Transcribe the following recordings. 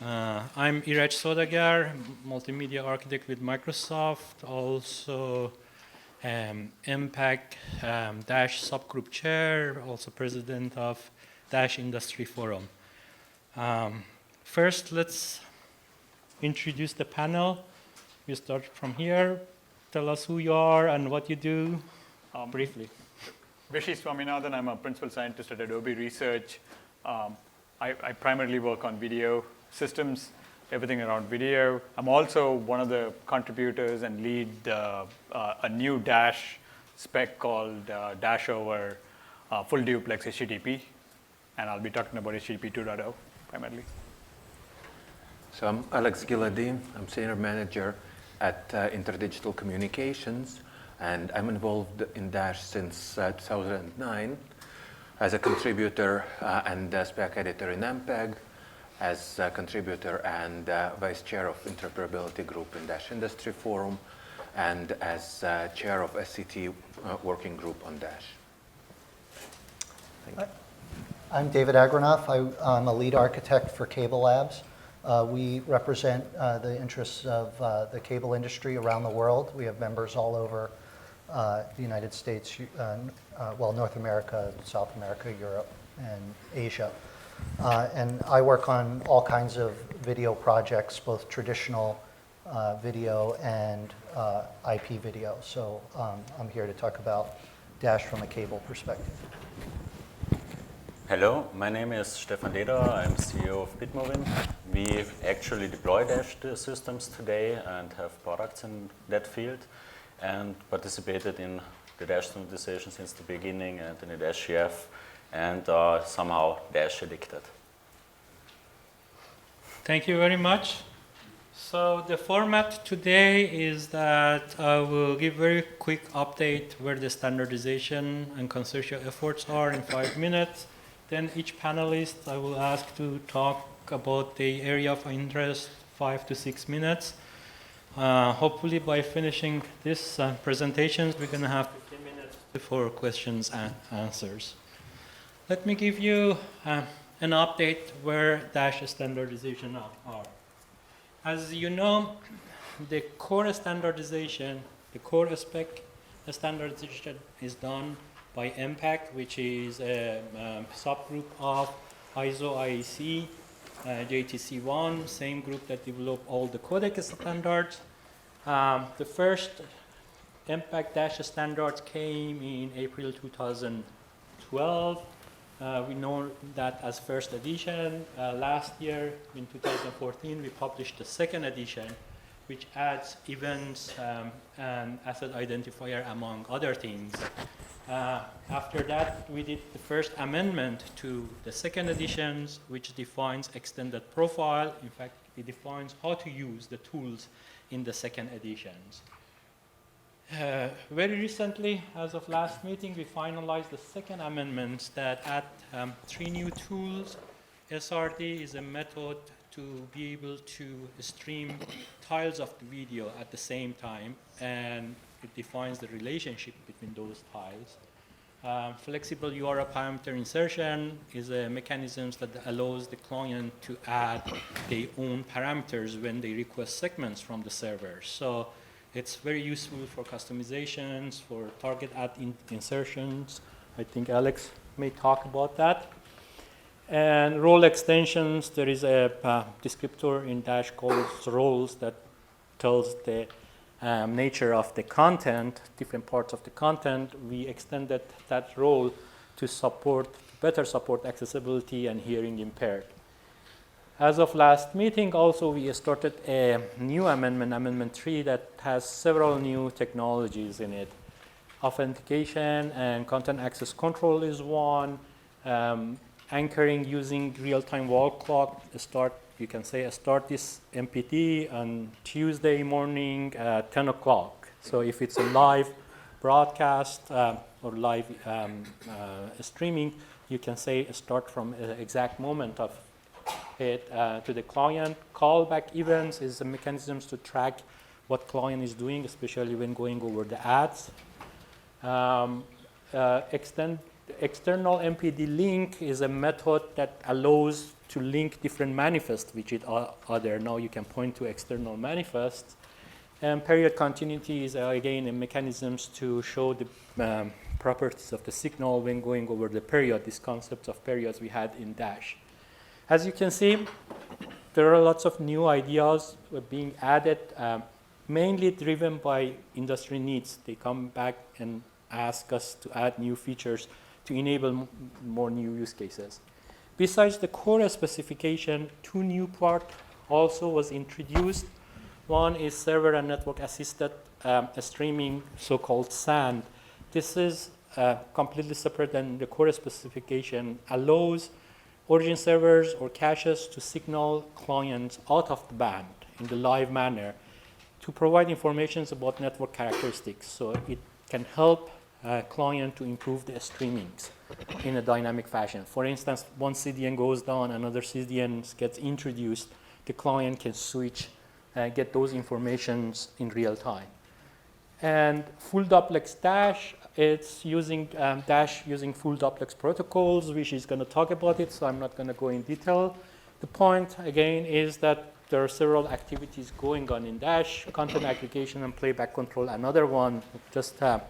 I'm Iraj Sodagar, multimedia architect with Microsoft, also MPEG-DASH subgroup chair, also president of Dash Industry Forum. First, let's introduce the panel. We start from here. Tell us who you are and what you do, briefly. Rishi Swaminathan, I'm a principal scientist at Adobe Research. I primarily work on video systems, everything around video. I'm also one of the contributors and lead a new Dash spec called Dash over full duplex HTTP. And I'll be talking about HTTP 2.0 primarily. So I'm Alex Giladi. I'm senior manager at Interdigital Communications. And I'm involved in Dash since 2009 as a contributor and spec editor in MPEG, as a contributor and vice chair of interoperability group in Dash Industry Forum, and as chair of SCT working group on Dash. Thank you. I'm David Agronoff. I'm a lead architect for Cable Labs. We represent the interests of the cable industry around the world. We have members all over the United States, North America, South America, Europe, and Asia. And I work on all kinds of video projects, both traditional video and IP video. So I'm here to talk about Dash from a cable perspective. Hello, my name is Stefan Leder. I'm CEO of Bitmovin. We actually deploy Dash systems today and have products in that field, and participated in the Dash standardization since the beginning and in the Dash GF, and somehow Dash addicted. Thank you very much. So the format today is that I will give very quick update where the standardization and consortia efforts are in 5 minutes. Then each panelist I will ask to talk about the area of interest, 5 to 6 minutes. Hopefully by finishing this presentations, we're going to have 15 minutes for questions and answers. Let me give you an update where Dash standardization are. As you know, the core standardization, the core spec standardization is done by MPEG, which is a subgroup of ISO IEC, JTC1, same group that developed all the codec standards. The first MPEG-DASH standards came in April 2012. We know that as first edition. Last year, in 2014, we published the second edition, which adds events and asset identifier, among other things. After that, we did the first amendment to the second editions, which defines extended profile. In fact, it defines how to use the tools in the second editions. Very recently, as of last meeting, we finalized the second amendments that add 3 new tools. SRD is a method to be able to stream tiles of the video at the same time, and it defines the relationship between those tiles. Flexible URL parameter insertion is a mechanism that allows the client to add their own parameters when they request segments from the server. So it's very useful for customizations, for target ad insertions. I think Alex may talk about that. And role extensions, there is a descriptor in Dash called roles that tells the nature of the content, different parts of the content. We extended that role to better support accessibility and hearing impaired. As of last meeting, also we started a new amendment, Amendment 3, that has several new technologies in it. Authentication and content access control is one. Anchoring using real-time wall clock. You can say start this MPD on Tuesday morning at 10 o'clock. So if it's a live broadcast or live streaming, you can say start from the exact moment of it to the client. Callback events is a mechanism to track what client is doing, especially when going over the ads. External MPD link is a method that allows to link different manifests with each other. Now you can point to external manifests. And period continuity is, again, a mechanism to show the properties of the signal when going over the period, these concepts of periods we had in Dash. As you can see, there are lots of new ideas being added, mainly driven by industry needs. They come back and ask us to add new features to enable more new use cases. Besides the core specification, 2 new parts also was introduced. One is server and network assisted streaming, so-called SAND. This is completely separate than the core specification, allows origin servers or caches to signal clients out of the band in the live manner to provide information about network characteristics. So it can help client to improve the streamings in a dynamic fashion. For instance, one CDN goes down, another CDN gets introduced, the client can switch and get those informations in real time. And full duplex Dash, it's using Dash using full duplex protocols, which is going to talk about it, so I'm not going to go in detail. The point, again, is that there are several activities going on in Dash, content aggregation and playback control. Another one, just a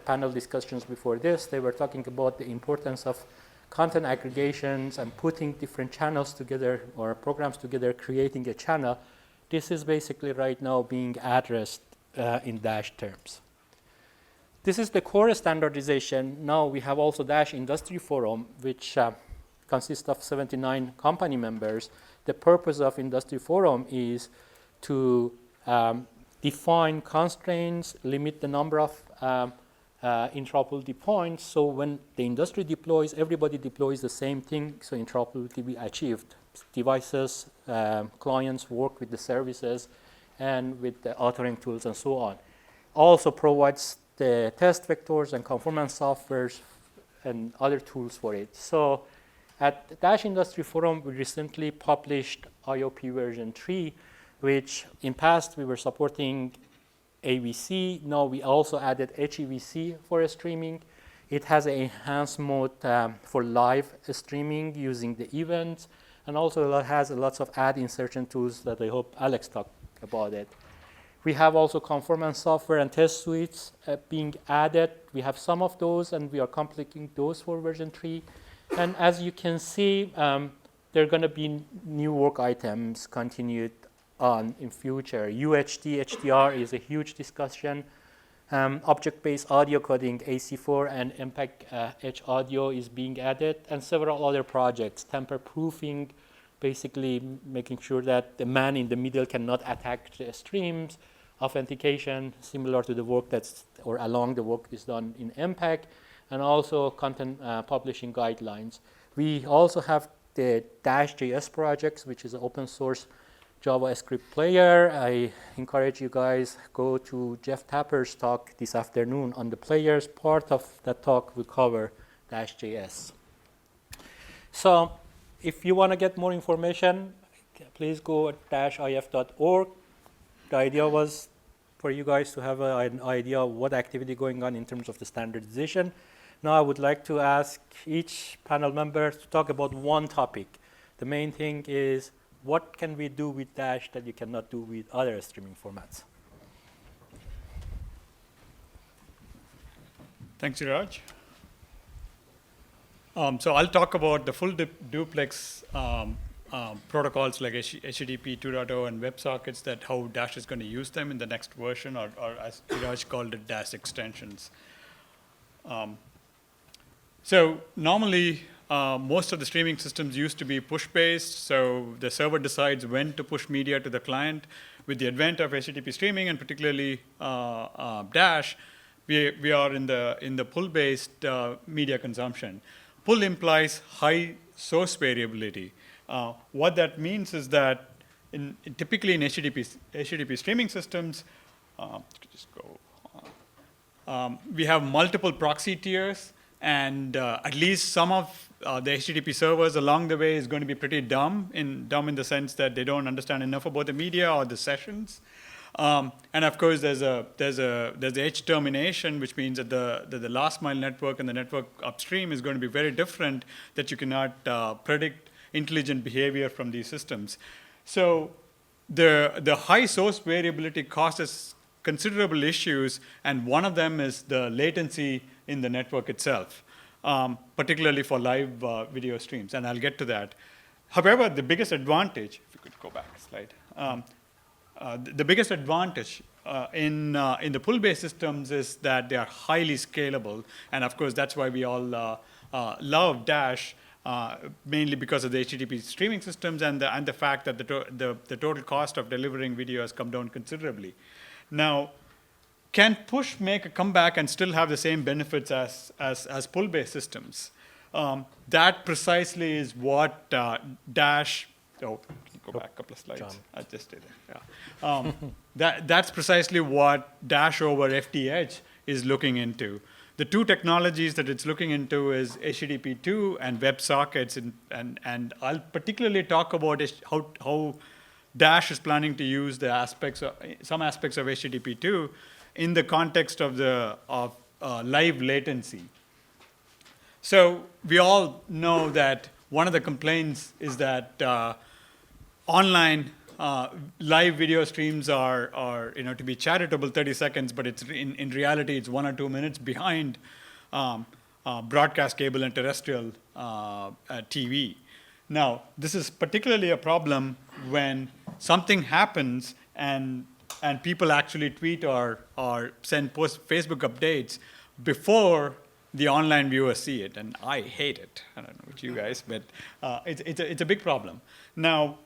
panel discussions before this, they were talking about the importance of content aggregations and putting different channels together or programs together, creating a channel. This is basically right now being addressed in Dash terms. This is the core standardization. Now we have also Dash Industry Forum, which consists of 79 company members. The purpose of Industry Forum is to define constraints, limit the number of interoperability points. So when the industry deploys, everybody deploys the same thing, so interoperability be achieved. Devices, clients work with the services and with the authoring tools and so on. Also provides the test vectors and conformance softwares and other tools for it. So at Dash Industry Forum, we recently published IOP version 3, which in past we were supporting AVC. Now we also added HEVC for streaming. It has an enhanced mode for live streaming using the events, and also it has lots of ad insertion tools that I hope Alex talked about it. We have also conformance software and test suites being added. We have some of those, and we are completing those for version 3. And as you can see, there are going to be new work items continued on in future. UHD, HDR is a huge discussion. Object-based audio coding, AC4 and MPEG-H audio is being added, and several other projects. Tamper-proofing, basically making sure that the man in the middle cannot attack the streams. Authentication, similar to the work that's, or along the work is done in MPEG, and also content publishing guidelines. We also have the Dash.js projects, which is an open source JavaScript player. I encourage you guys, go to Jeff Tapper's talk this afternoon on the players. Part of that talk will cover Dash.js. So if you want to get more information, please go at dashif.org. The idea was for you guys to have an idea of what activity going on in terms of the standardization. Now I would like to ask each panel member to talk about one topic. The main thing is, what can we do with Dash that you cannot do with other streaming formats? Thanks, Siraj. So I'll talk about the full duplex protocols like HTTP 2.0 and WebSockets, that how Dash is going to use them in the next version, or as Siraj called it, Dash extensions. So normally, most of the streaming systems used to be push-based, so the server decides when to push media to the client. With the advent of HTTP streaming, and particularly Dash, we are in the pull-based media consumption. Pull implies high source variability. What that means is that typically in HTTP streaming systems, we have multiple proxy tiers, and at least some of the HTTP servers along the way is going to be pretty dumb in the sense that they don't understand enough about the media or the sessions. And of course, there's the edge termination, which means that the last mile network and the network upstream is going to be very different, that you cannot predict intelligent behavior from these systems. So the high source variability causes considerable issues, and one of them is the latency in the network itself, particularly for live video streams, and I'll get to that. However, the biggest advantage, if you could go back a slide, the biggest advantage in the pull-based systems is that they are highly scalable, and of course that's why we all love Dash, mainly because of the HTTP streaming systems and the fact that the total cost of delivering video has come down considerably. Now, can push make a comeback and still have the same benefits as pull-based systems? That precisely is what Dash. Oh, can you go back a couple of slides? John. I just did it. Yeah. That's precisely what Dash over FTH is looking into. The two technologies that it's looking into is HTTP2 and WebSockets, and I'll particularly talk about how Dash is planning to use some aspects of HTTP2 in the context of live latency. So we all know that one of the complaints is that online live video streams are to be charitable 30 seconds, but it's in reality it's 1 or 2 minutes behind broadcast cable and terrestrial TV. Now, this is particularly a problem when something happens and people actually tweet or send Facebook updates before the online viewers see it, and I hate it. I don't know about you guys, but it's a big problem. Now,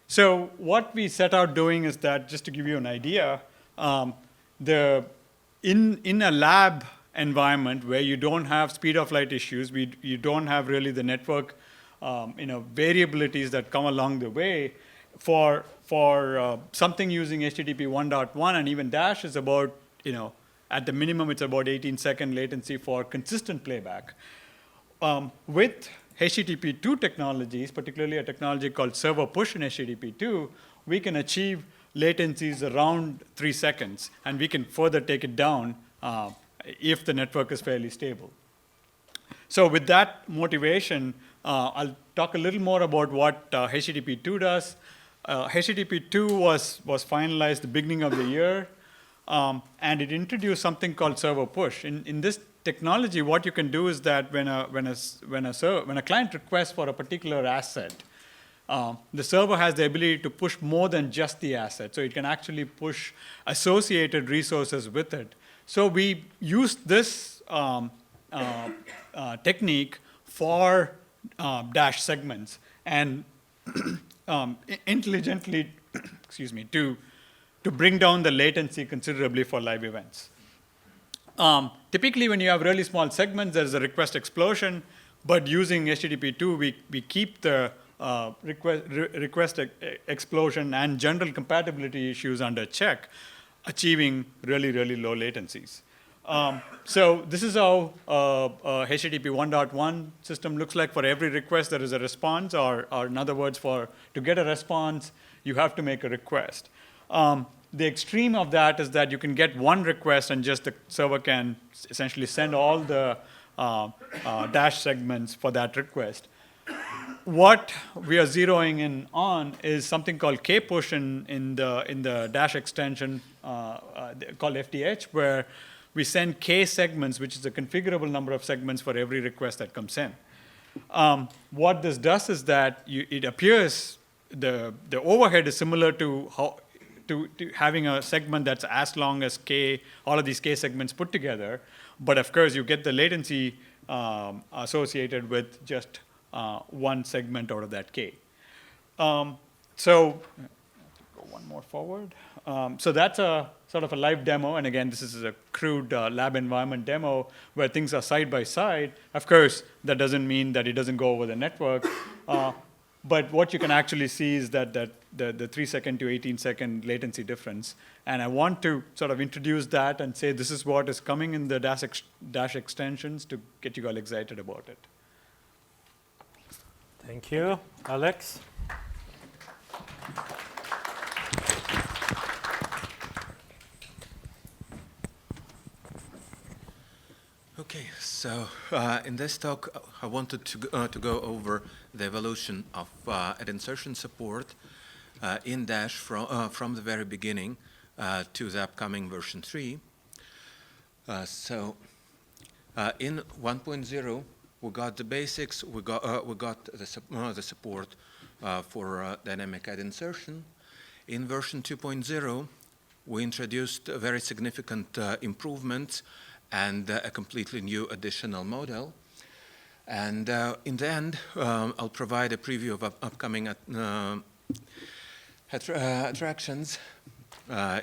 so what we set out doing is that, just to give you an idea, in a lab environment where you don't have speed of light issues, you don't have really the network variabilities that come along the way, for something using HTTP 1.1 and even Dash is about, at the minimum it's about 18-second latency for consistent playback. With HTTP2 technologies, particularly a technology called server push in HTTP2, we can achieve latencies around 3 seconds, and we can further take it down if the network is fairly stable. So with that motivation, I'll talk a little more about what HTTP2 does. HTTP2 was finalized the beginning of the year, and it introduced something called server push. In this technology, what you can do is that when a client requests for a particular asset, the server has the ability to push more than just the asset. So it can actually push associated resources with it. So we used this technique for Dash segments and intelligently, to bring down the latency considerably for live events. Typically, when you have really small segments, there's a request explosion, but using HTTP2, we keep the request explosion and general compatibility issues under check, achieving really, really low latencies. So this is how a HTTP 1.1 system looks like. For every request, there is a response, or in other words, to get a response, you have to make a request. The extreme of that is that you can get one request and just the server can essentially send all the Dash segments for that request. What we are zeroing in on is something called K-push in the Dash extension called FTH, where we send K segments, which is a configurable number of segments for every request that comes in. What this does is that it appears the overhead is similar to having a segment that's as long as K, all of these K segments put together, but of course you get the latency associated with just one segment out of that K. So go one more forward. So that's a sort of a live demo, and again, this is a crude lab environment demo where things are side by side. Of course, that doesn't mean that it doesn't go over the network, but what you can actually see is that the 3-second to 18-second latency difference. And I want to sort of introduce that and say this is what is coming in the Dash extensions to get you all excited about it. Thank you, Alex. Okay, so in this talk, I wanted to go over the evolution of ad insertion support in Dash from the very beginning to the upcoming version 3. In 1.0, we got the basics. We got the support for dynamic ad insertion. In version 2.0, we introduced very significant improvements and a completely new additional model. And in the end, I'll provide a preview of upcoming attractions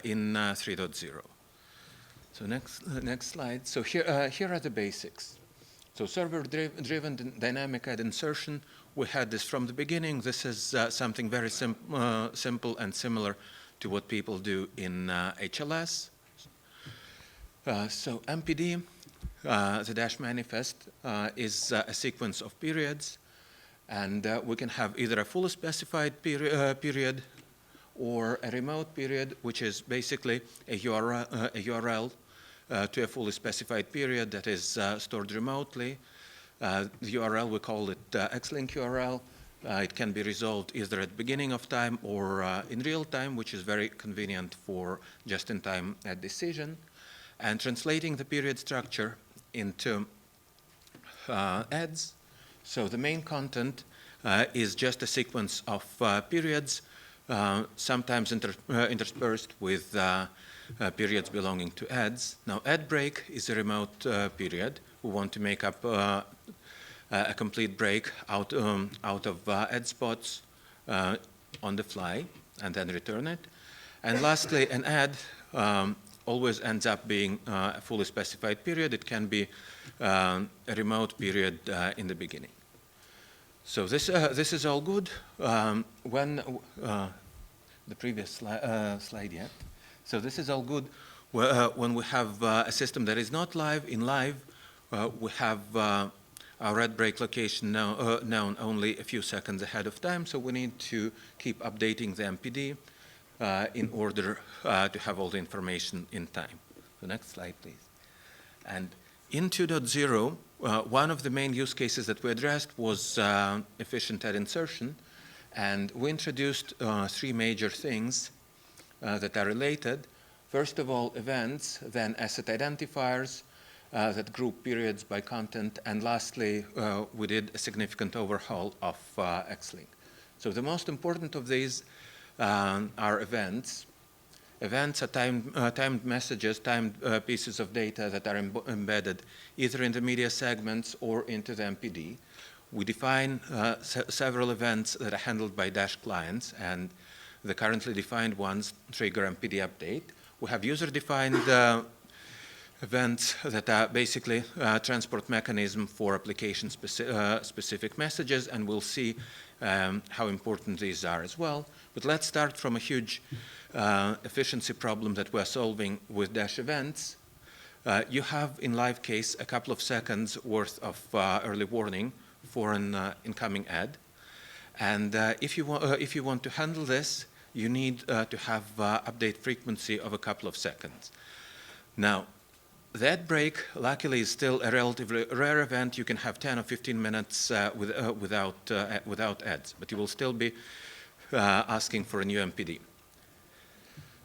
in 3.0. So next slide. So here are the basics. So server-driven dynamic ad insertion, we had this from the beginning. This is something very simple and similar to what people do in HLS. So MPD, the Dash manifest, is a sequence of periods, and we can have either a fully specified period or a remote period, which is basically a URL to a fully specified period that is stored remotely. The URL, we call it Xlink URL. It can be resolved either at the beginning of time or in real time, which is very convenient for just-in-time decision. And translating the period structure into ads. So the main content is just a sequence of periods, sometimes interspersed with periods belonging to ads. Now, ad break is a remote period. We want to make up a complete break out of ad spots on the fly and then return it. And lastly, an ad always ends up being a fully specified period. It can be a remote period in the beginning. So this is all good. When the previous slide yet. So this is all good when we have a system that is not live. In live, we have our ad break location known only a few seconds ahead of time. So we need to keep updating the MPD in order to have all the information in time. The next slide, please. And in 2.0, one of the main use cases that we addressed was efficient ad insertion. And we introduced three major things that are related. First of all, events, then asset identifiers that group periods by content, and lastly, we did a significant overhaul of Xlink. So the most important of these are events. Events are timed messages, timed pieces of data that are embedded either in the media segments or into the MPD. We define several events that are handled by Dash clients, and the currently defined ones trigger MPD update. We have user-defined events that are basically a transport mechanism for application-specific messages, and we'll see how important these are as well. But let's start from a huge efficiency problem that we're solving with Dash events. You have, in live case, a couple of seconds worth of early warning for an incoming ad. And if you want to handle this, you need to have update frequency of a couple of seconds. Now, the ad break, luckily, is still a relatively rare event. You can have 10 or 15 minutes without ads, but you will still be asking for a new MPD.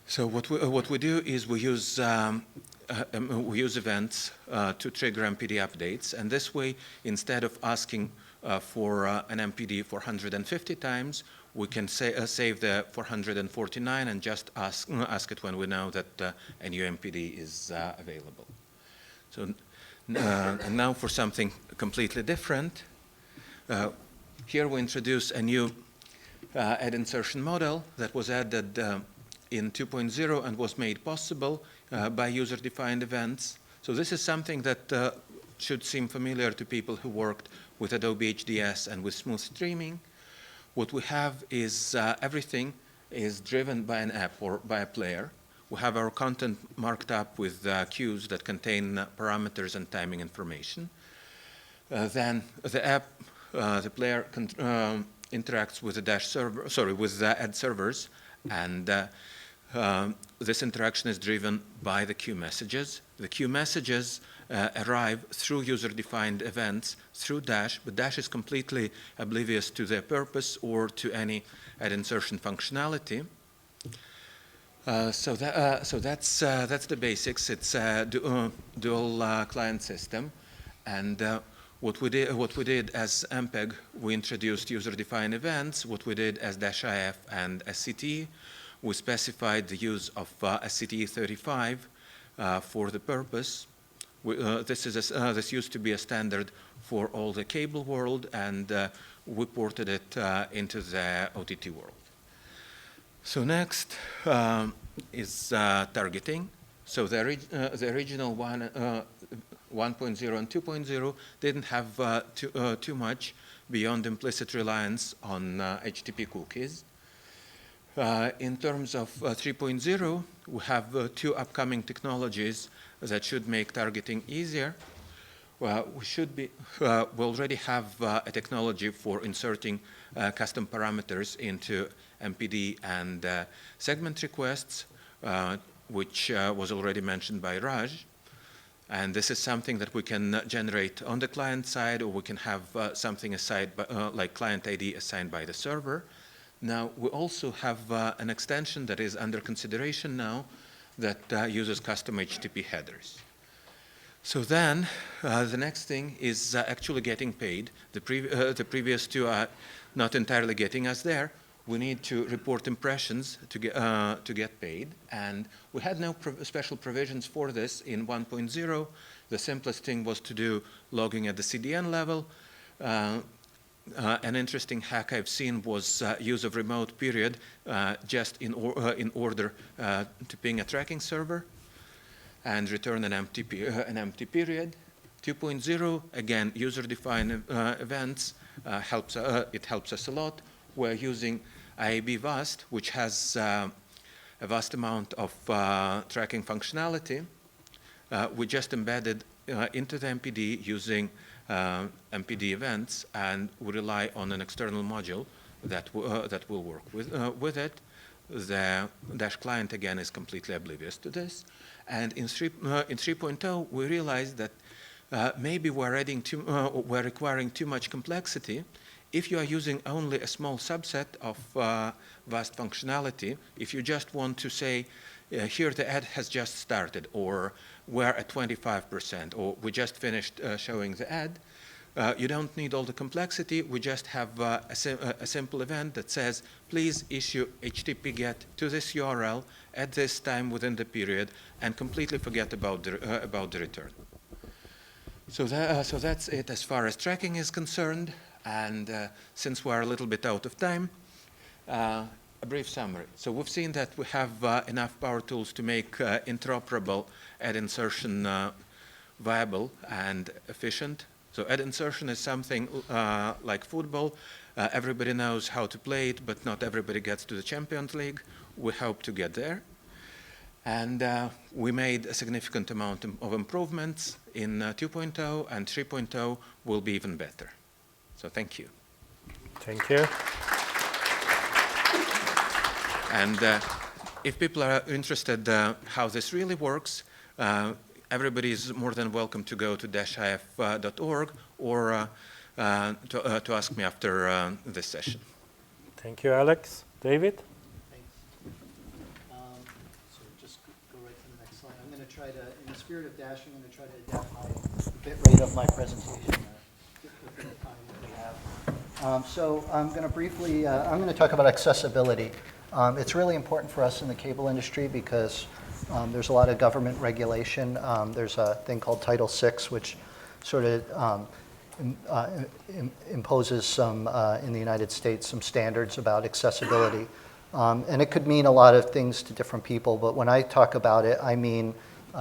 So what we do is we use events to trigger MPD updates, and this way, instead of asking for an MPD 450 times, we can save the 449 and just ask it when we know that a new MPD is available. So and now for something completely different. Here we introduce a new ad insertion model that was added in 2.0 and was made possible by user-defined events. So this is something that should seem familiar to people who worked with Adobe HDS and with smooth streaming. What we have is everything is driven by an app or by a player. We have our content marked up with cues that contain parameters and timing information. Then the app, the player interacts with the Dash server, with the ad servers, and this interaction is driven by the queue messages. The queue messages arrive through user-defined events through Dash, but Dash is completely oblivious to their purpose or to any ad insertion functionality. So that's the basics. It's a dual client system, and what we did as MPEG, we introduced user-defined events. What we did as -IF and SCT, we specified the use of SCT 35 for the purpose. This used to be a standard for all the cable world, and we ported it into the OTT world. So next is targeting. So the original 1.0 and 2.0 didn't have too much beyond implicit reliance on HTTP cookies. In terms of 3.0, we have two upcoming technologies that should make targeting easier. We already have a technology for inserting custom parameters into MPD and segment requests, which was already mentioned by Raj. And this is something that we can generate on the client side, or we can have something like client ID assigned by the server. Now, we also have an extension that is under consideration now that uses custom HTTP headers. So then, the next thing is actually getting paid. The previous two are not entirely getting us there. We need to report impressions to get paid, and we had no special provisions for this in 1.0. The simplest thing was to do logging at the CDN level. An interesting hack I've seen was use of remote period just in order to ping a tracking server and return an empty period. 2.0, again, user-defined events it helps us a lot. We're using IAB VAST, which has a vast amount of tracking functionality. We just embedded into the MPD using MPD events, and we rely on an external module that will work with it. The Dash client, again, is completely oblivious to this. And in 3.0, we realized that maybe we're requiring too much complexity. If you are using only a small subset of vast functionality, if you just want to say, here the ad has just started, or we're at 25%, or we just finished showing the ad, you don't need all the complexity. We just have a simple event that says, please issue HTTP GET to this URL at this time within the period, and completely forget about the return. So that's it as far as tracking is concerned. And since we're a little bit out of time, a brief summary. So we've seen that we have enough power tools to make interoperable ad insertion viable and efficient. So ad insertion is something like football. Everybody knows how to play it, but not everybody gets to the Champions League. We hope to get there. And we made a significant amount of improvements in 2.0, and 3.0 will be even better. So thank you. Thank you. And if people are interested how this really works, everybody is more than welcome to go to -if.org or to ask me after this session. Thank you, Alex. David? Thanks. So just go right to the next slide. I'm going to try to, in the spirit of Dash, I'm going to try to adapt my bit rate of my presentation within the time that we have. So I'm going to briefly, I'm going to talk about accessibility. It's really important for us in the cable industry because there's a lot of government regulation. There's a thing called Title VI, which sort of imposes some, in the United States, some standards about accessibility. And it could mean a lot of things to different people, but when I talk about it, I mean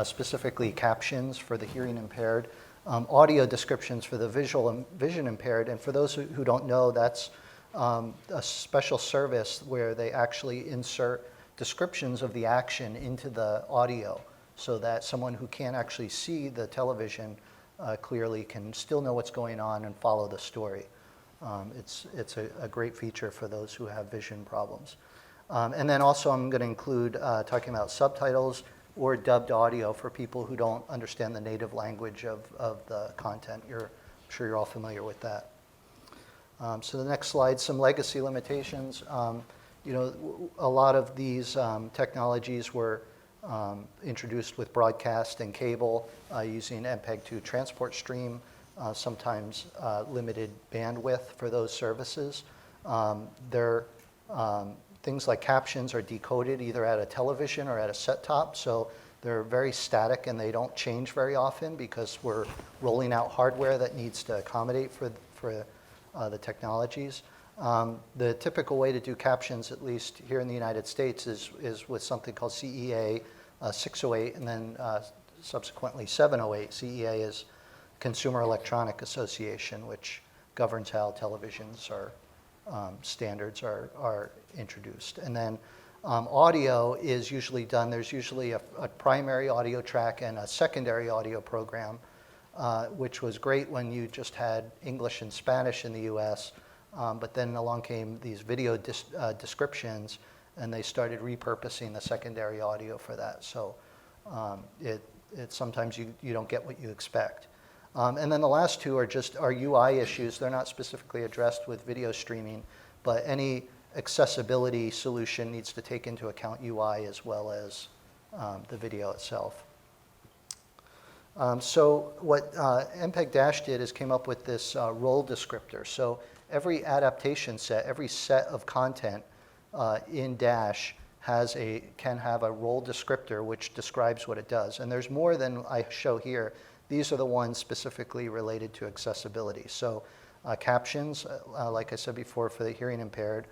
specifically captions for the hearing impaired, audio descriptions for the vision impaired, and for those who don't know, that's a special service where they actually insert descriptions of the action into the audio so that someone who can't actually see the television clearly can still know what's going on and follow the story. It's a great feature for those who have vision problems. And then also I'm going to include talking about subtitles. or dubbed audio for people who don't understand the native language of the content. I'm sure you're all familiar with that. So the next slide, some legacy limitations. You know, a lot of these technologies were introduced with broadcast and cable using MPEG-2 transport stream, sometimes limited bandwidth for those services. Things like captions are decoded either at a television or at a set-top, so they're very static and they don't change very often because we're rolling out hardware that needs to accommodate for the technologies. The typical way to do captions, at least here in the United States, is with something called CEA 608 and then subsequently 708. CEA is Consumer Electronic Association, which governs how televisions are standards are introduced. And then audio is usually done, there's usually a primary audio track and a secondary audio program, which was great when you just had English and Spanish in the US, but then along came these video descriptions and they started repurposing the secondary audio for that. So sometimes you don't get what you expect. And then the last two are just our UI issues. They're not specifically addressed with video streaming, but any accessibility solution needs to take into account UI as well as the video itself. So what MPEG-DASH did is came up with this role descriptor. So every adaptation set, every set of content in Dash can have a role descriptor which describes what it does. And there's more than I show here. These are the ones specifically related to accessibility. So captions, like I said before, for the hearing impaired,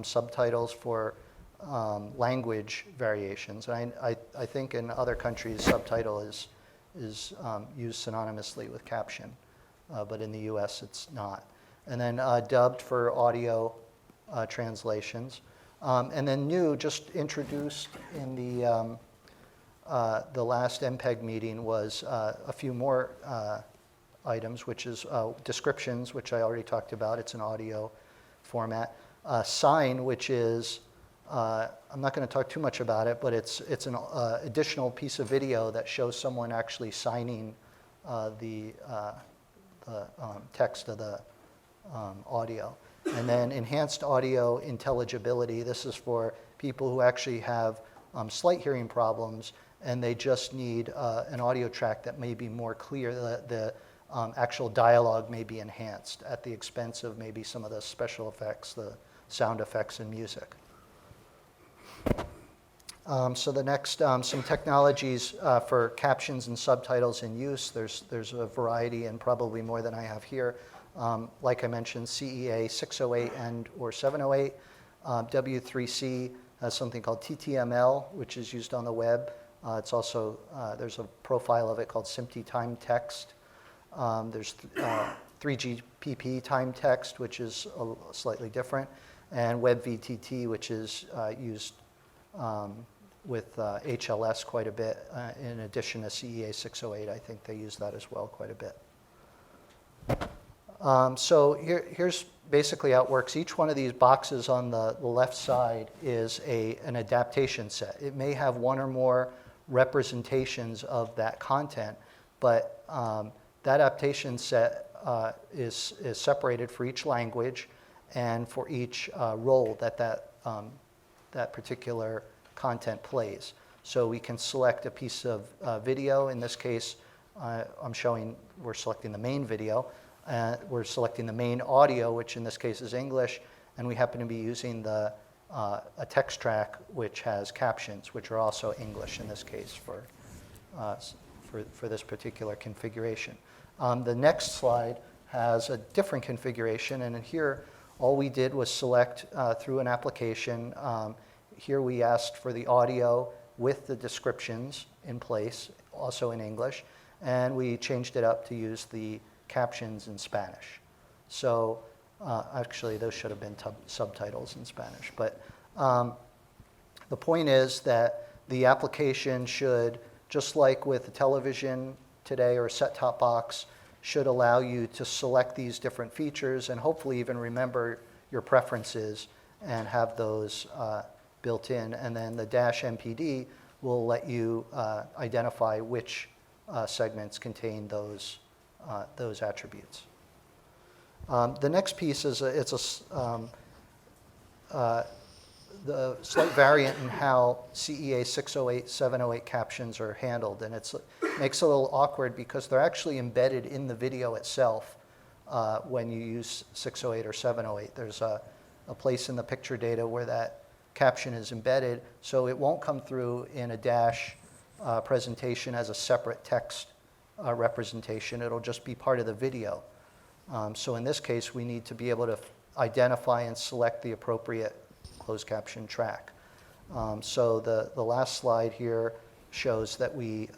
subtitles for language variations. And I think in other countries, subtitle is used synonymously with caption, but in the US it's not. And then dubbed for audio translations. And then new, just introduced in the last MPEG meeting was a few more items, which is descriptions, which I already talked about. It's an audio format. Sign, which is, I'm not going to talk too much about it, but it's an additional piece of video that shows someone actually signing the text of the audio. And then enhanced audio intelligibility. This is for people who actually have slight hearing problems and they just need an audio track that may be more clear. The actual dialogue may be enhanced at the expense of maybe some of the special effects, the sound effects and music. So the next, some technologies for captions and subtitles in use. There's a variety and probably more than I have here. Like I mentioned, CEA 608 and or 708. W3C has something called TTML, which is used on the web. It's also, there's a profile of it called SMPTE time text. There's 3GPP time text, which is slightly different, and WebVTT, which is used with HLS quite a bit. In addition to CEA 608, I think they use that as well quite a bit. So here's basically how it works. Each one of these boxes on the left side is an adaptation set. It may have one or more representations of that content, but that adaptation set is separated for each language and for each role that particular content plays. So we can select a piece of video. In this case, we're selecting the main video. We're selecting the main audio, which in this case is English, and we happen to be using a text track which has captions, which are also English in this case for this particular configuration. The next slide has a different configuration, and here all we did was select through an application. Here we asked for the audio with the descriptions in place, also in English, and we changed it up to use the captions in Spanish. So actually those should have been subtitles in Spanish. But the point is that the application should, just like with a television today or a set-top box, should allow you to select these different features and hopefully even remember your preferences and have those built in. And then the Dash MPD will let you identify which segments contain those attributes. The next piece is the slight variant in how CEA 608, 708 captions are handled, and it makes it a little awkward because they're actually embedded in the video itself when you use 608 or 708. There's a place in the picture data where that caption is embedded, so it won't come through in a Dash presentation as a separate text representation. It'll just be part of the video. So in this case, we need to be able to identify and select the appropriate closed caption track. So the last slide here shows that we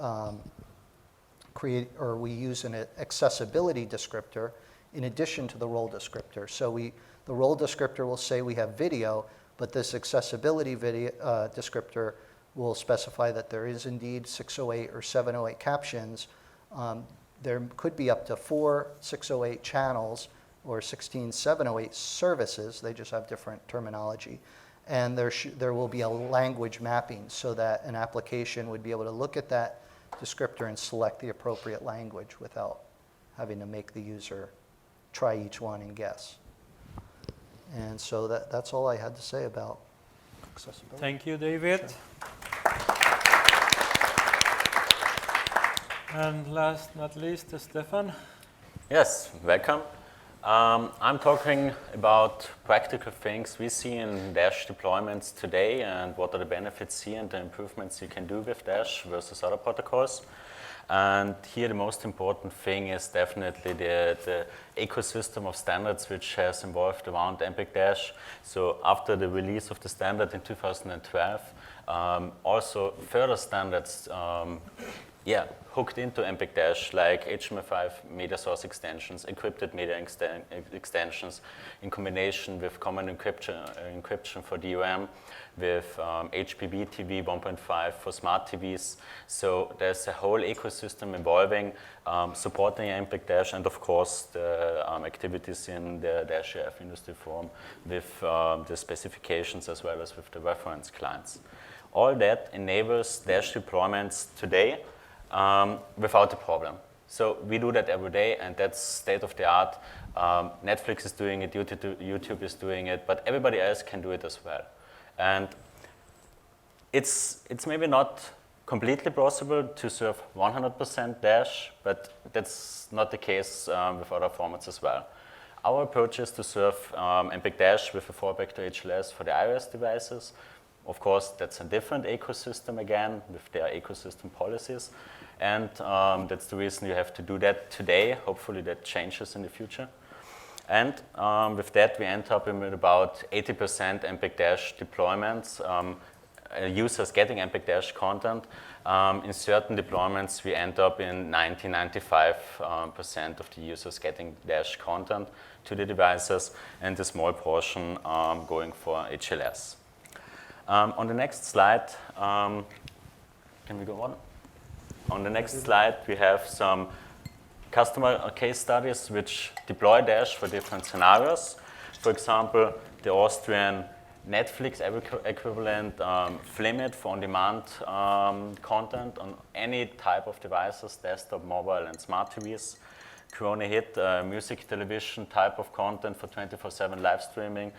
we use an accessibility descriptor in addition to the role descriptor. So the role descriptor will say we have video, but this accessibility video descriptor will specify that there is indeed 608 or 708 captions. There could be up to 4 608 channels or 16 708 services. They just have different terminology. And there will be a language mapping so that an application would be able to look at that descriptor and select the appropriate language without having to make the user try each one and guess. And so that's all I had to say about accessibility. Thank you, David. And last but not least, Stefan. Yes, welcome. I'm talking about practical things we see in Dash deployments today and what are the benefits here and the improvements you can do with Dash versus other protocols. And here the most important thing is definitely the ecosystem of standards which has involved around MPEG-DASH. So after the release of the standard in 2012, also further standards hooked into MPEG-DASH, like HTML5 media source extensions, encrypted media extensions, in combination with common encryption for DOM, with HBB-TV 1.5 for smart TVs. So there's a whole ecosystem evolving, supporting MPEG-DASH, and of course the activities in the Dash AF industry forum with the specifications as well as with the reference clients. All that enables Dash deployments today without a problem. So we do that every day, and that's state of the art. Netflix is doing it, YouTube is doing it, but everybody else can do it as well. And it's maybe not completely possible to serve 100% Dash, but that's not the case with other formats as well. Our approach is to serve MPEG-DASH with a fallback to HLS for the iOS devices. Of course, that's a different ecosystem again, with their ecosystem policies. And that's the reason you have to do that today. Hopefully that changes in the future. And with that, we end up with about 80% MPEG-DASH deployments, users getting MPEG-DASH content. In certain deployments, we end up in 95% of the users getting Dash content to the devices, and a small portion going for HLS. On the next slide, can we go on? On the next slide, we have some customer case studies which deploy Dash for different scenarios. For example, the Austrian Netflix equivalent Flimit for on-demand content on any type of devices, desktop, mobile, and smart TVs. Corona Hit, music television type of content for 24/7 live streaming.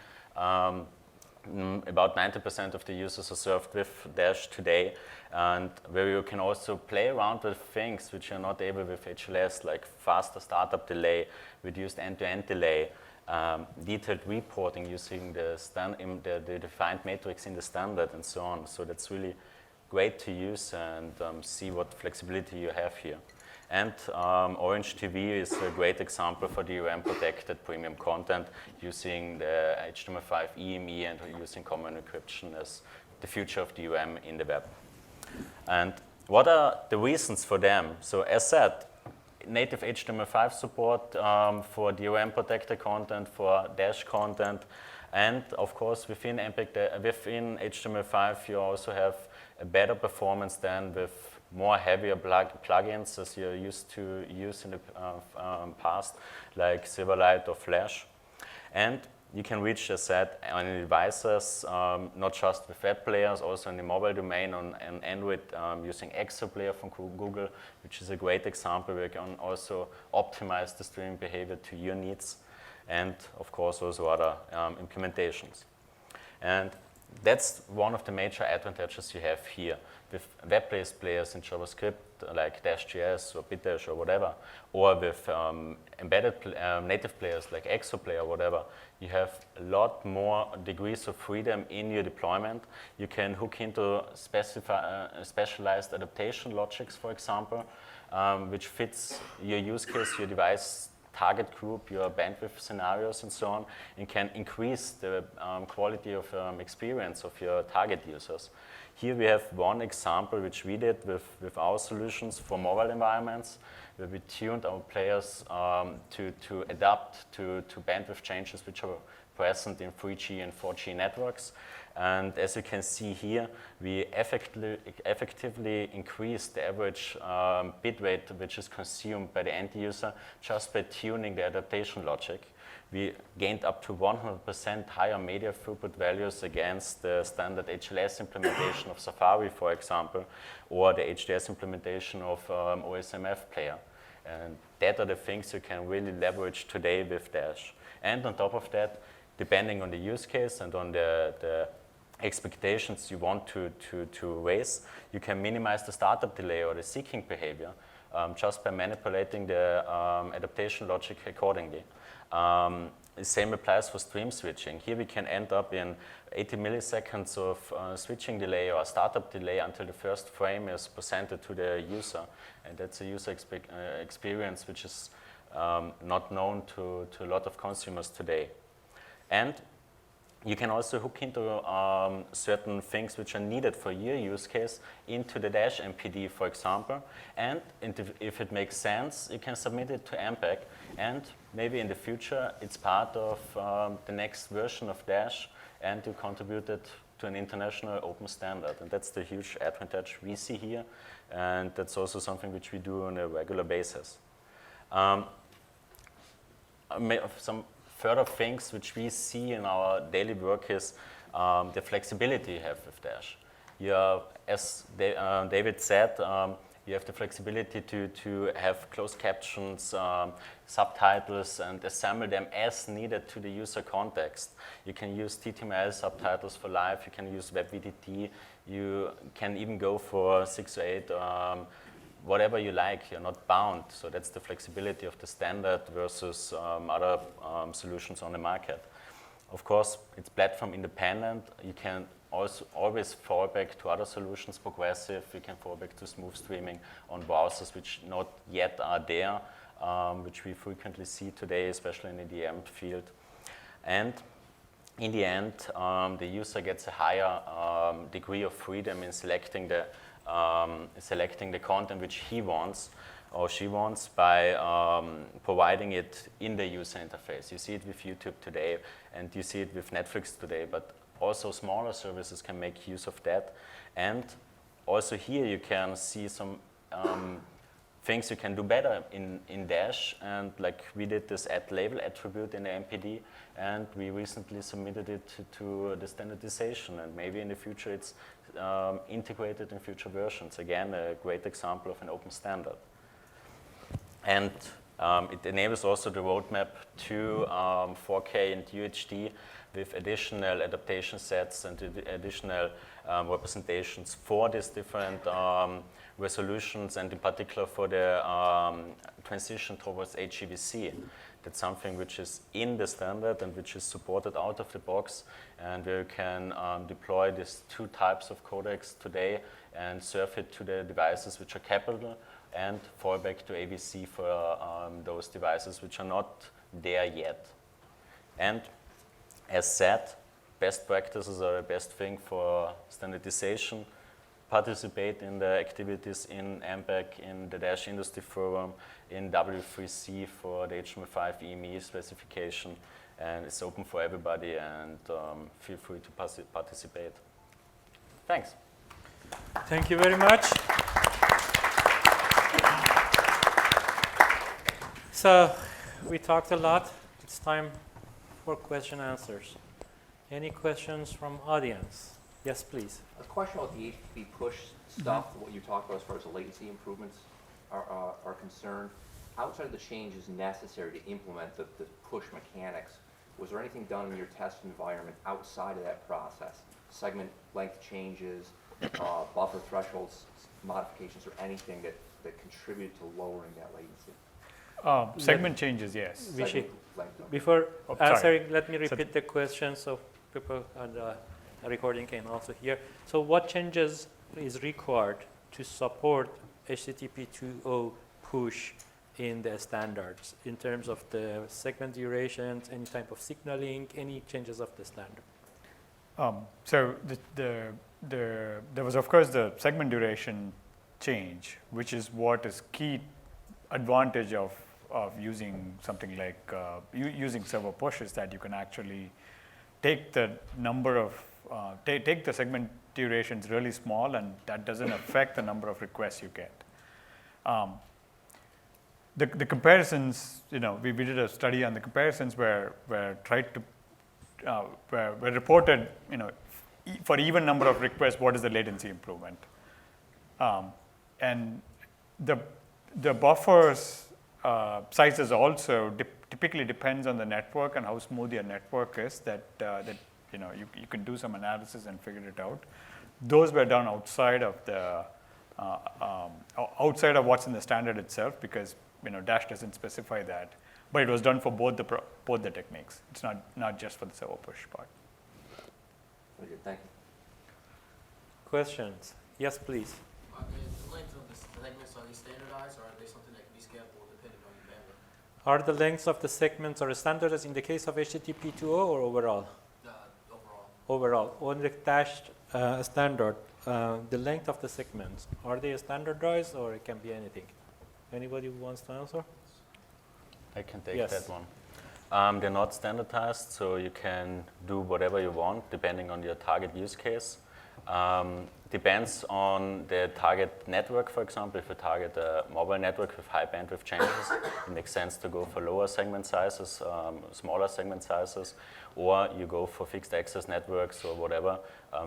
About 90% of the users are served with Dash today, and where you can also play around with things which you're not able with HLS, like faster startup delay, reduced end-to-end delay, detailed reporting using the defined matrix in the standard, and so on. So that's really great to use and see what flexibility you have here. And Orange TV is a great example for DRM protected premium content using the HTML5 EME and using common encryption as the future of DRM in the web. And what are the reasons for them? So as said, native HTML5 support for DRM protected content, for Dash content, and of course within HTML5 you also have a better performance than with more heavier plugins as you're used to use in the past, like Silverlight or Flash. And You can reach, as said, on devices, not just with web players, also in the mobile domain on Android using Exoplayer from Google, which is a great example where you can also optimize the streaming behavior to your needs, and of course also other implementations. And that's one of the major advantages you have here. With web-based players in JavaScript, like Dash.js or BitDash or whatever, or with embedded native players like Exoplayer or whatever, you have a lot more degrees of freedom in your deployment. You can hook into specialized adaptation logics, for example, which fits your use case, your device target group, your bandwidth scenarios, and so on, and can increase the quality of experience of your target users. Here we have one example which we did with our solutions for mobile environments, where we tuned our players to adapt to bandwidth changes which are present in 3G and 4G networks. And as you can see here, we effectively increased the average bit rate which is consumed by the end user just by tuning the adaptation logic. We gained up to 100% higher media throughput values against the standard HLS implementation of Safari, for example, or the HDS implementation of OSMF player. And that are the things you can really leverage today with Dash. And on top of that, depending on the use case and on the expectations you want to raise, you can minimize the startup delay or the seeking behavior just by manipulating the adaptation logic accordingly. The same applies for stream switching. Here we can end up in 80 milliseconds of switching delay or startup delay until the first frame is presented to the user. And that's a user experience which is not known to a lot of consumers today. And you can also hook into certain things which are needed for your use case into the Dash MPD, for example. And if it makes sense, you can submit it to MPEG. And maybe in the future, it's part of the next version of Dash, and you contribute it to an international open standard. And that's the huge advantage we see here. And that's also something which we do on a regular basis. Some further things which we see in our daily work is the flexibility you have with Dash. As David said, you have the flexibility to have closed captions, subtitles, and assemble them as needed to the user context. You can use TTML subtitles for live, you can use WebVDT, you can even go for 6 or 8, whatever you like, you're not bound. So that's the flexibility of the standard versus other solutions on the market. Of course, it's platform independent. You can also always fall back to other solutions, progressive. You can fall back to smooth streaming on browsers which not yet are there, which we frequently see today, especially in the DM field. And in the end, the user gets a higher degree of freedom in selecting the content which he wants or she wants by providing it in the user interface. You see it with YouTube today, and you see it with Netflix today, but also smaller services can make use of that. And also here you can see some things you can do better in Dash, and like we did this add label attribute in the MPD, and we recently submitted it to the standardization, and maybe in the future it's integrated in future versions. Again, a great example of an open standard. And it enables also the roadmap to 4K and UHD with additional adaptation sets and additional representations for these different resolutions, and in particular for the transition towards HEVC. That's something which is in the standard and which is supported out of the box, and where you can deploy these two types of codecs today and serve it to the devices which are capable, and fall back to AVC for those devices which are not there yet. And as said, best practices are the best thing for standardization. Participate in the activities in MPEG, in the Dash Industry Forum, in W3C for the HTML5 EME specification, and it's open for everybody, and feel free to participate. Thanks. Thank you very much. So we talked a lot. It's time for question answers. Any questions from audience? Yes, please. A question about the HTTP push stuff, what you talked about as far as the latency improvements are concerned. Outside of the changes necessary to implement the push mechanics, was there anything done in your test environment outside of that process? Segment length changes, buffer thresholds, modifications, or anything that contributed to lowering that latency? Segment changes, yes. Vishy, Segment length, okay. before Oh, sorry. answering, let me repeat the question so people on the recording can also hear. So what changes is required to support HTTP 2.0 push in the standards in terms of the segment durations, any type of signaling, any changes of the standard? So there was, of course, the segment duration change, which is what is key advantage of using something like using server push is that you can actually take the number of take the segment durations really small, and that doesn't affect the number of requests you get. The comparisons, we did a study on the comparisons where tried to were reported, for even number of requests, what is the latency improvement? And the buffers sizes also typically depends on the network and how smooth your network is. That you can do some analysis and figure it out. Those were done outside of the outside of what's in the standard itself, because Dash doesn't specify that. But it was done for both the techniques. It's not just for the server push part. Very good, thank you. Questions? Yes, please. The length of the segments, are they standardized, or are they something that can be scalable depending on the bandwidth? Are the lengths of the segments or standardized in the case of HTTP 2.0 or overall? Overall. Overall. On the Dash standard, the length of the segments, are they standardized or it can be anything? Anybody who wants to answer? I can take Yes. that one. They're not standardized, so you can do whatever you want depending on your target use case. Depends on the target network, for example. If you target a mobile network with high bandwidth changes, it makes sense to go for lower segment sizes, smaller segment sizes, or you go for fixed access networks or whatever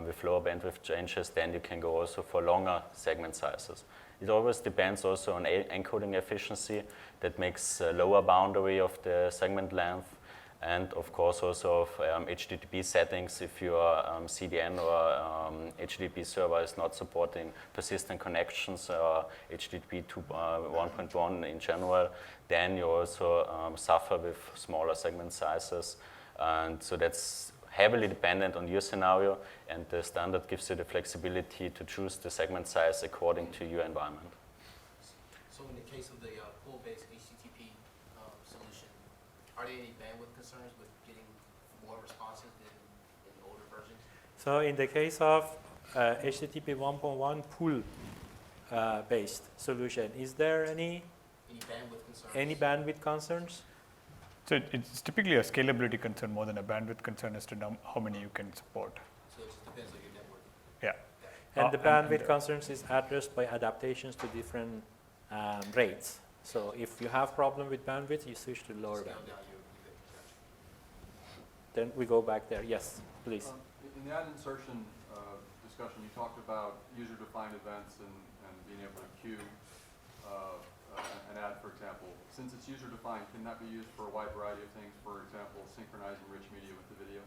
with lower bandwidth changes, then you can go also for longer segment sizes. It always depends also on encoding efficiency. That makes a lower boundary of the segment length, and of course also of HTTP settings. If your CDN or HTTP server is not supporting persistent connections, HTTP 1.1 in general, then you also suffer with smaller segment sizes. And so that's heavily dependent on your scenario, and the standard gives you the flexibility to choose the segment size according to your environment. So in the case of the pool-based HTTP solution, are there any bandwidth concerns with getting more responses than in older versions? So in the case of HTTP 1.1 pool based solution, is there any bandwidth concerns? Any bandwidth concerns? So it's typically a scalability concern more than a bandwidth concern as to how many you can support. So it just depends on your network. Yeah. And the bandwidth concerns is addressed by adaptations to different rates. So if you have problem with bandwidth, you switch to lower Scale bandwidth. down your bit. Then we go back there. Yes, please. In the ad insertion discussion, you talked about user-defined events and being able to queue an ad, for example. Since it's user-defined, can that be used for a wide variety of things? For example, synchronizing rich media with the video?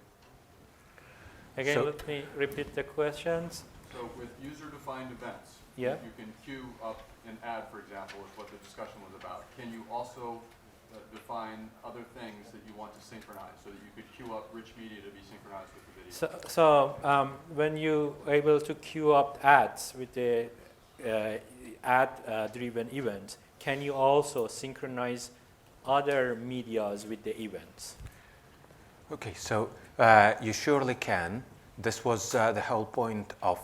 Again, So- let me repeat the questions. So with user-defined events, Yeah. you can queue up an ad, for example, is what the discussion was about. Can you also define other things that you want to synchronize so that you could queue up rich media to be synchronized with the video? So when you able to queue up ads with the ad-driven events, can you also synchronize other medias with the events? Okay, so you surely can. This was the whole point of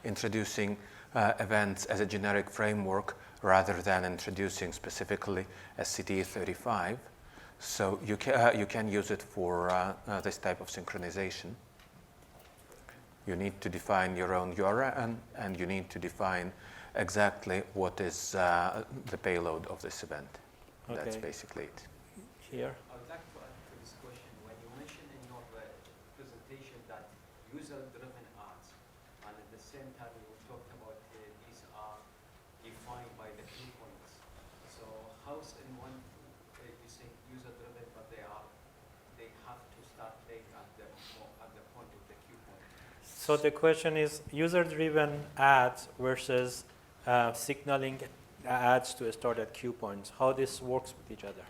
introducing events as a generic framework rather than introducing specifically SCT35. So you can use it for this type of synchronization. You need to define your own URL and you need to define exactly what is the payload of this event. That's Okay. basically it. Here. I would like to add to this question. When you mentioned same time you talked about these are defined by the key points. So how's in one, you say user-driven, but they have to start playing at the point of the cue point. So the question is user-driven ads versus signaling ads to start at cue points. How this works with each other?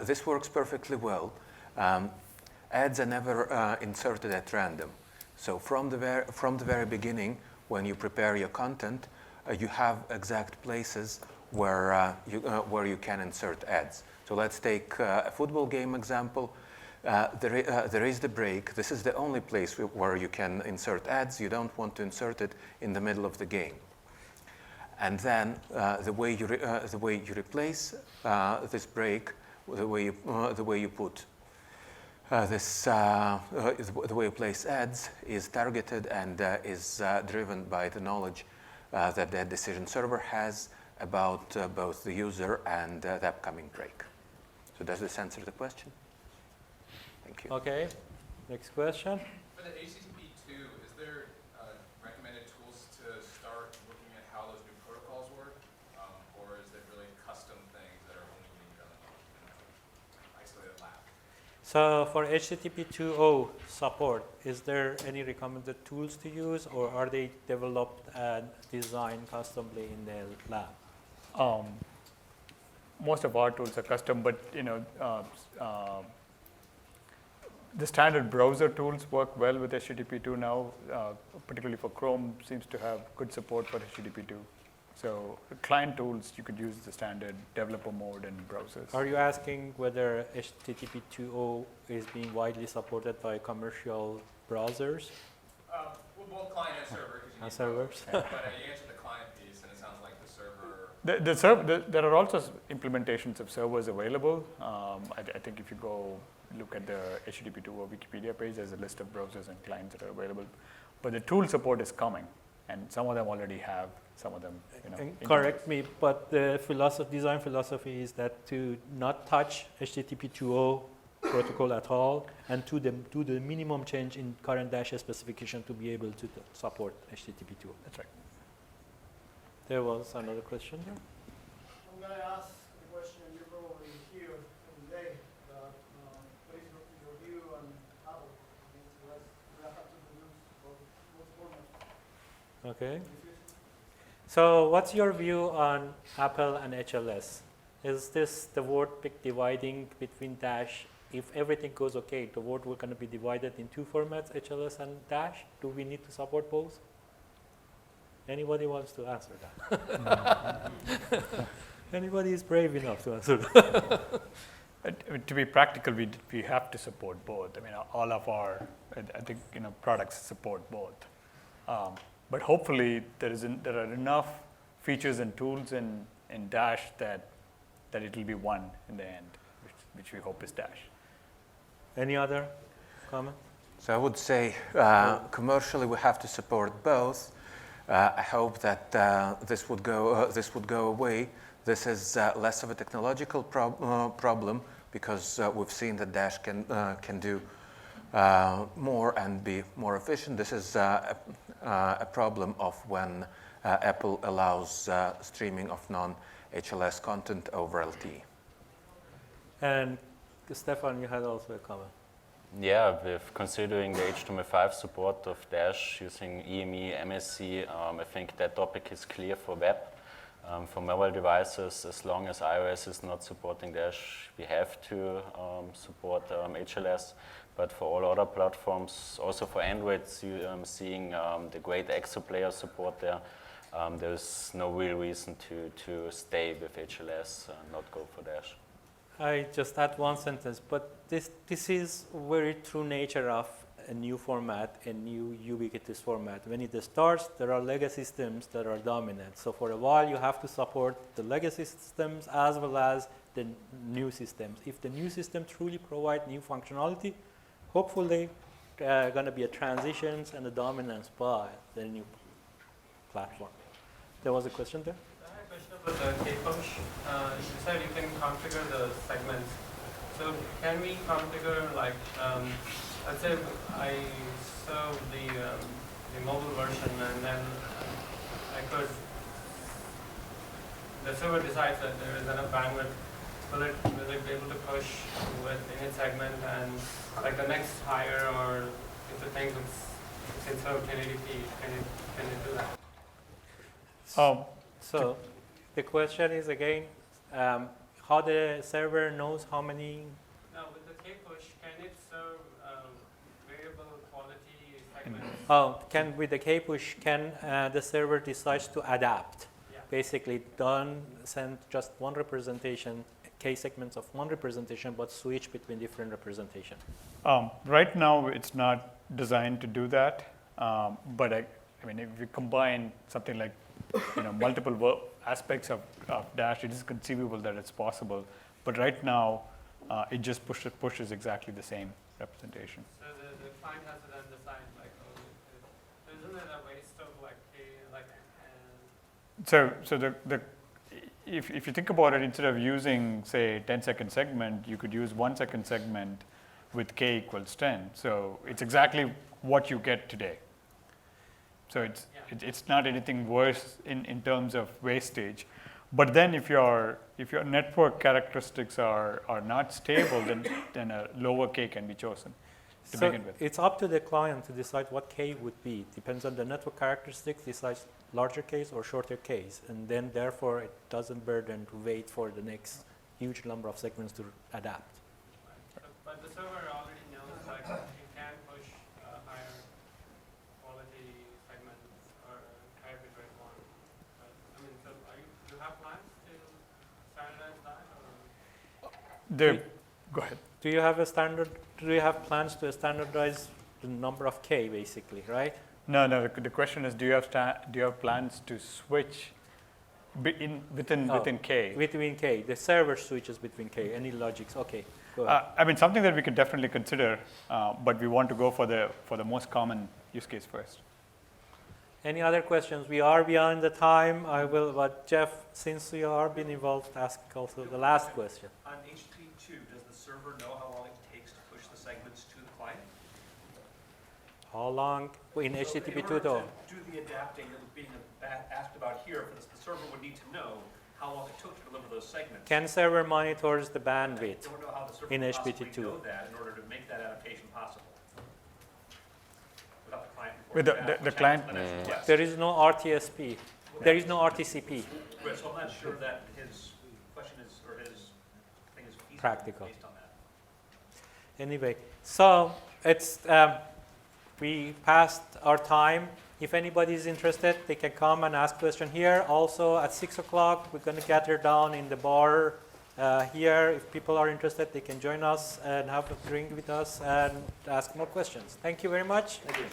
This works perfectly well. Ads are never inserted at random. So from the very beginning, when you prepare your content, you have exact places where you can insert ads. So let's take a football game example. There is the break. This is the only place where you can insert ads. You don't want to insert it in the middle of the game. And then the way you replace this break, the way you put the way you place ads is targeted and is driven by the knowledge that the decision server has about both the user and the upcoming break. So does this answer the question? Thank you. Okay, next question. For the HTTP2, is there recommended tools to start looking at how those new protocols work? Or is it really custom things that are only being done in an isolated lab? So for HTTP 2.0 support, is there any recommended tools to use, or are they developed and designed customly in the lab? Most of our tools are custom, but the standard browser tools work well with HTTP2 now, particularly for Chrome seems to have good support for HTTP2. So the client tools, you could use the standard developer mode in browsers. Are you asking whether HTTP 2.0 is being widely supported by commercial browsers? Well, both client and server. And servers? But you answered the client piece, and it sounds like the server. There are also implementations of servers available. I think if you go look at the HTTP2 or Wikipedia page, there's a list of browsers and clients that are available. But the tool support is coming, and some of them already have, some of them, Correct me, but the design philosophy is that to not touch HTTP 2.0 protocol at all, and to do the minimum change in current Dash specification to be able to support HTTP 2.0. That's right. There was another question here. I'm going to ask the question you're probably here today about what is your view on Apple? We have to produce both formats. Okay. So what's your view on Apple and HLS? Is this the word dividing between Dash? If everything goes okay, the word will going to be divided in two formats, HLS and Dash? Do we need to support both? Anybody wants to answer that? Anybody is brave enough to answer that? To be practical, we have to support both. I mean, all of our, I think, products support both. But hopefully, there are enough features and tools in Dash that it will be one in the end, which we hope is Dash. Any other comment? So I would say commercially we have to support both. I hope that this would go away. This is less of a technological problem because we've seen that Dash can do more and be more efficient. This is a problem of when Apple allows streaming of non-HLS content over LTE. And Stefan, you had also a comment. Yeah, with considering the HTML5 support of Dash using EME, MSC, I think that topic is clear for web. For mobile devices, as long as iOS is not supporting Dash, we have to support HLS. But for all other platforms, also for Android, seeing the great EXO player support there, there's no real reason to stay with HLS and not go for Dash. I just add one sentence, but this is very true nature of a new format, a new ubiquitous format. When it starts, there are legacy systems that are dominant. So for a while, you have to support the legacy systems as well as the new systems. If the new system truly provide new functionality, hopefully going to be a transition and a dominance by the new platform. There was a question there? With the K-push, you said you can configure the segments. So can we configure, like, let's say I serve the the mobile version, and then the server decides that there is enough bandwidth, will it be able to push within its segment and like the next higher, or if the thing is instead of 1080p, can it do that? So the question is again, how the server knows how many. Now with the K-push, can it serve variable quality segments? Oh, with the K-push, can the server decides to adapt? Yeah. Basically, don't send just one representation, K segments of one representation, but switch between different representation. Right now, it's not designed to do that. But I mean, if we combine something like multiple aspects of Dash, it is conceivable that it's possible. But right now, it just pushes exactly the same representation. So the client has to then decide, like, isn't it a waste of like So if you think about it, instead of using say 10-second segment, you could use 1 second segment with K equals 10. So it's exactly what you get today. So it's not anything worse in terms of wastage. But then if your network characteristics are not stable, then a lower K can be chosen to begin with. It's up to the client to decide what K would be. Depends on the network characteristics, decides larger Ks or shorter Ks. And then therefore it doesn't burden to wait for the next huge number of segments to adapt. But the server already knows like it can push higher quality segments or higher bitrate one. But, I mean, so do you have plans to standardize that? Or? Go ahead. Do you have plans to standardize the number of K basically, right? No. The question is, do you have plans to switch within K? Between K, the server switches between K. Any logics? Okay, go ahead. I mean, something that we could definitely consider, but we want to go for the most common use case first. Any other questions? We are beyond the time. But Jeff, since you are been involved, ask also the last question. On HTTP 2, does the server know how long it takes to push the segments to the client? How long in HTTP 2 though? In order to do the adapting that was being asked about here, for this, the server would need to know how long it took to deliver those segments. Can server monitors the I bandwidth don't know how the server in would possibly HTTP 2? know that in order to make that adaptation possible. Without the client With the client, yes. There is no RTSP. There is no RTCP. Right, so I'm not sure that his question is, or his thing is feasible Practical. based on that. Anyway, so it's we passed our time. If anybody is interested, they can come and ask question here. Also at 6 o'clock, we're going to gather down in the bar here. If people are interested, they can join us and have a drink with us and ask more questions. Thank you very much. Thank you.